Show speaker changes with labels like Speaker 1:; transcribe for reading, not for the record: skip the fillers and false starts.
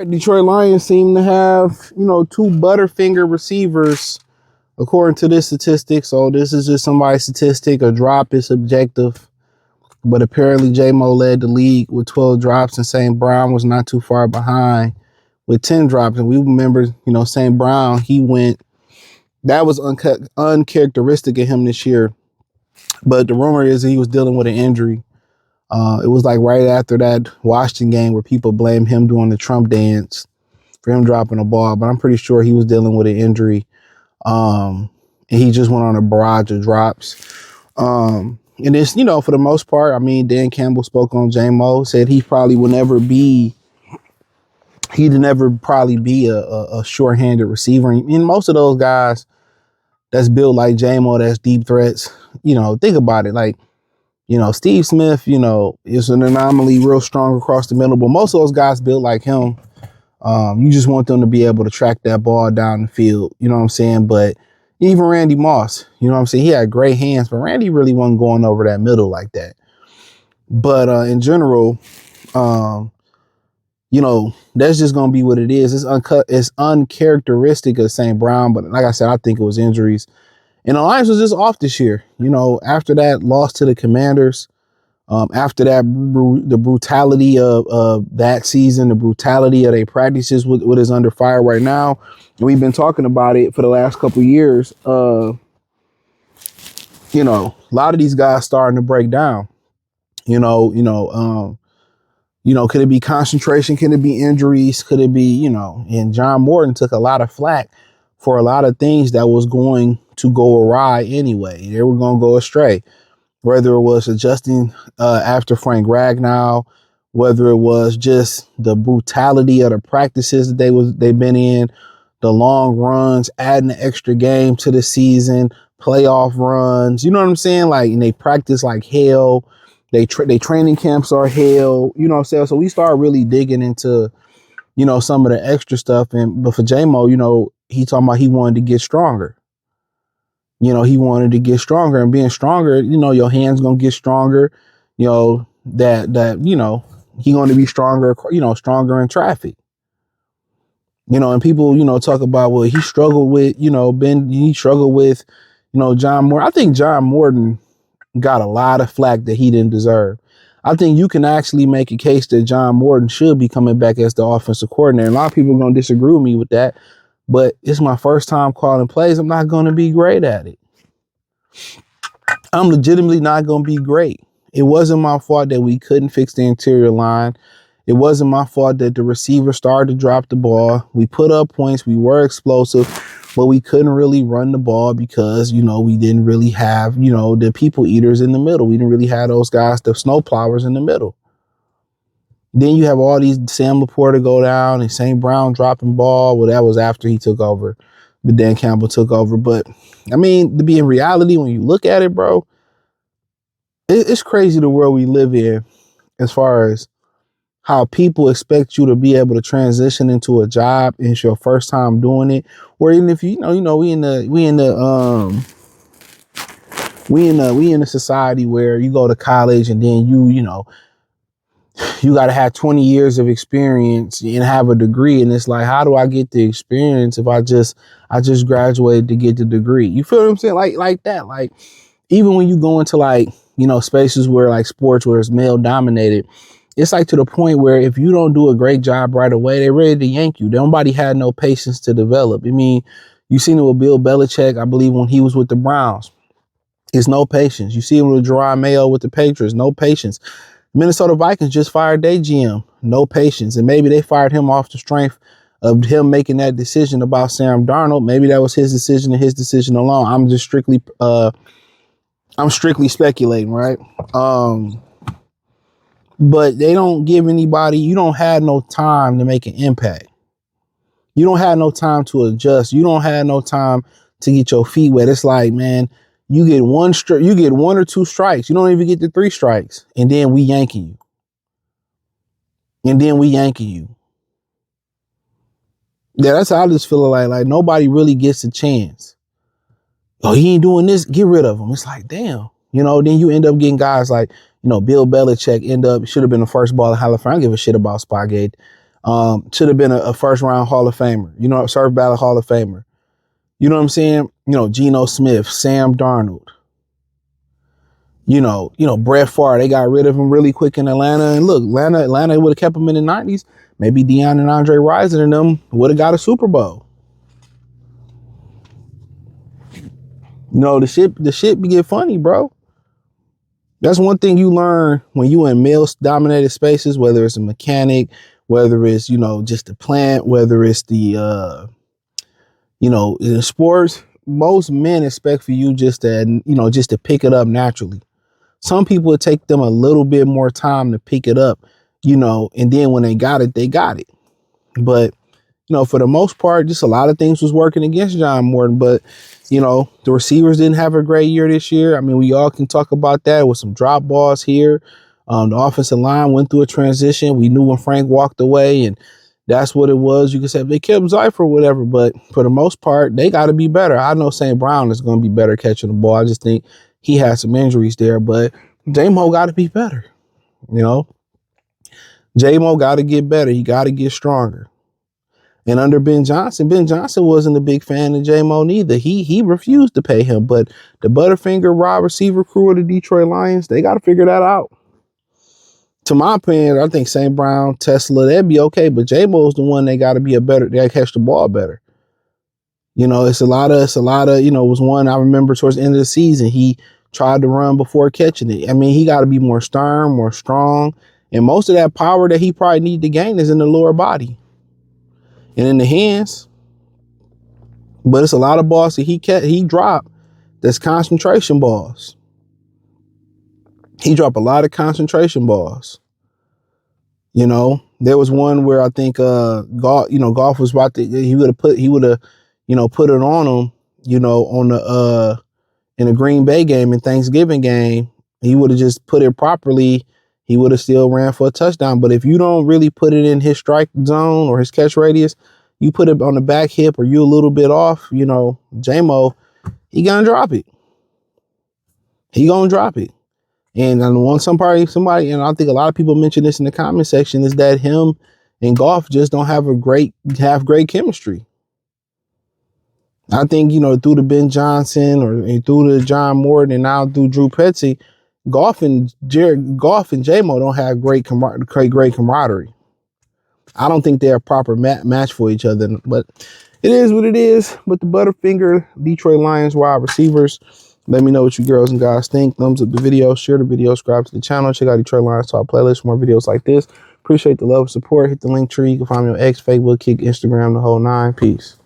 Speaker 1: Detroit Lions seem to have, two Butterfinger receivers, according to this statistic. So this is just somebody's statistic. A drop is subjective. But apparently J-Mo led the league with 12 drops, and St.Brown was not too far behind with 10 drops. And we remember, St.Brown, that was uncharacteristic of him this year. But the rumor is he was dealing with an injury. It was like right after that Washington game where people blamed him doing the Trump dance for him dropping a ball. But I'm pretty sure he was dealing with an injury. And he just went on a barrage of drops. And it's, for the most part, Dan Campbell spoke on J-Mo, said he'd never probably be a short-handed receiver. And most of those guys that's built like J-Mo, that's deep threats, think about it. Like, Steve Smith, is an anomaly, real strong across the middle, but most of those guys built like him. You just want them to be able to track that ball down the field, you know what I'm saying? But even Randy Moss, you know what I'm saying? He had great hands, but Randy really wasn't going over that middle like that. But in general, that's just going to be what it is. It's uncharacteristic of St.Brown, but like I said, I think it was injuries. And the Lions was just off this year. After that loss to the Commanders, after that, the brutality of that season, the brutality of their practices, what is under fire right now. And we've been talking about it for the last couple of years. A lot of these guys starting to break down. Could it be concentration? Could it be injuries? Could it be, and John Morton took a lot of flack for a lot of things that was going to go awry anyway. They were going to go astray, whether it was adjusting after Frank Ragnow, whether it was just the brutality of the practices that they've been in, the long runs, adding an extra game to the season, playoff runs. You know what I'm saying? Like, and they practice like hell. They training camps are hell. You know what I'm saying? So we start really digging into, some of the extra stuff. But for J-Mo, he talking about he wanted to get stronger. He wanted to get stronger, and being stronger, your hands going to get stronger, he going to be stronger, stronger in traffic. And people, talk about, well, he struggled with, he struggled with, John Morton. I think John Morton got a lot of flack that he didn't deserve. I think you can actually make a case that John Morton should be coming back as the offensive coordinator. A lot of people are going to disagree with me with that, but it's my first time calling plays. I'm not going to be great at it. I'm legitimately not going to be great. It wasn't my fault that we couldn't fix the interior line. It wasn't my fault that the receiver started to drop the ball. We put up points. We were explosive, but we couldn't really run the ball because, we didn't really have, the people eaters in the middle. We didn't really have those guys, the snow plowers in the middle. Then you have all these Sam Laporta go down and St.Brown dropping ball. Well, that was after he took over, but Dan Campbell took over. But to be in reality, when you look at it, bro, it's crazy the world we live in as far as how people expect you to be able to transition into a job and it's your first time doing it. Or even if we in a society where you go to college and then you got to have 20 years of experience and have a degree. And it's like, how do I get the experience if I just graduated to get the degree? You feel what I'm saying? Like that. Like, even when you go into spaces where like sports where it's male dominated, it's like to the point where if you don't do a great job right away, they're ready to yank you. Nobody had no patience to develop. You seen it with Bill Belichick, I believe, when he was with the Browns. It's no patience. You see it with Jerome Mayo with the Patriots, no patience. Minnesota Vikings just fired their GM, no patience. And maybe they fired him off the strength of him making that decision about Sam Darnold. Maybe that was his decision and his decision alone. I'm strictly speculating, right? But they don't give anybody, you don't have no time to make an impact. You don't have no time to adjust. You don't have no time to get your feet wet. It's like, man, you get one or two strikes. You don't even get the 3 strikes. And then we yanking you. Yeah, that's how I just feel like nobody really gets a chance. Oh, he ain't doing this. Get rid of him. It's like, damn. Then you end up getting guys like, Bill Belichick should have been the first ball in Hall of Fame. I don't give a shit about Spygate. Should have been a first round Hall of Famer, you know, surf battle Hall of Famer. You know what I'm saying? You know, Geno Smith, Sam Darnold, you know, Brett Favre, they got rid of him really quick in Atlanta. And look, Atlanta would have kept him in the 90s. Maybe Deion and Andre Rison and them would have got a Super Bowl. You know, the shit be get funny, bro. That's one thing you learn when you in male-dominated spaces, whether it's a mechanic, whether it's, you know, just a plant, whether it's the, you know, in sports, most men expect for you just to, you know, just to pick it up naturally. Some people, it take them a little bit more time to pick it up, you know, and then when they got it, they got it. But, you know, for the most part, just a lot of things was working against John Morton. But, you know, the receivers didn't have a great year this year. I mean, we all can talk about that with some drop balls here. The offensive line went through a transition. We knew when Frank walked away, and that's what it was. You could say they kept Zypher or whatever, but for the most part, they got to be better. I know St.Brown is going to be better catching the ball. I just think he has some injuries there, but J-Mo got to be better. You know, J-Mo got to get better. He got to get stronger. And under Ben Johnson wasn't a big fan of J-Mo neither. He refused to pay him. But the Butterfinger wide receiver crew of the Detroit Lions, they got to figure that out. To my opinion, I think St. Brown, Tesla, they'd be okay. But J-Mo is the one they got to be they catch the ball better. You know, it's a lot of, you know, it was one I remember towards the end of the season. He tried to run before catching it. I mean, he got to be more stern, more strong. And most of that power that he probably need to gain is in the lower body and in the hands. But it's a lot of balls that he dropped that's concentration balls. He dropped a lot of concentration balls. You know, there was one where I think Golf was about to, he would have you know, put it on him, you know, on the in a Green Bay game and Thanksgiving game. He would have just put it properly. He would have still ran for a touchdown. But if you don't really put it in his strike zone or his catch radius, you put it on the back hip or you a little bit off, you know, J-Mo, he gonna drop it. He gonna drop it. And somebody, and I think a lot of people mention this in the comment section, is that him and Golf just don't have great chemistry. I think, you know, through the Ben Johnson or through the John Morton and now through Drew Petzing, Golf and J-Mo don't have great camaraderie. I don't think they're a proper match for each other, but it is what it is. But the Butterfinger Detroit Lions wide receivers, let me know what you girls and guys think. Thumbs up the video, share the video, subscribe to the channel, check out Detroit Lions Talk playlist for more videos like this. Appreciate the love and support. Hit the link tree. You can find me on X, Facebook, Kick, Instagram, the whole nine. Peace.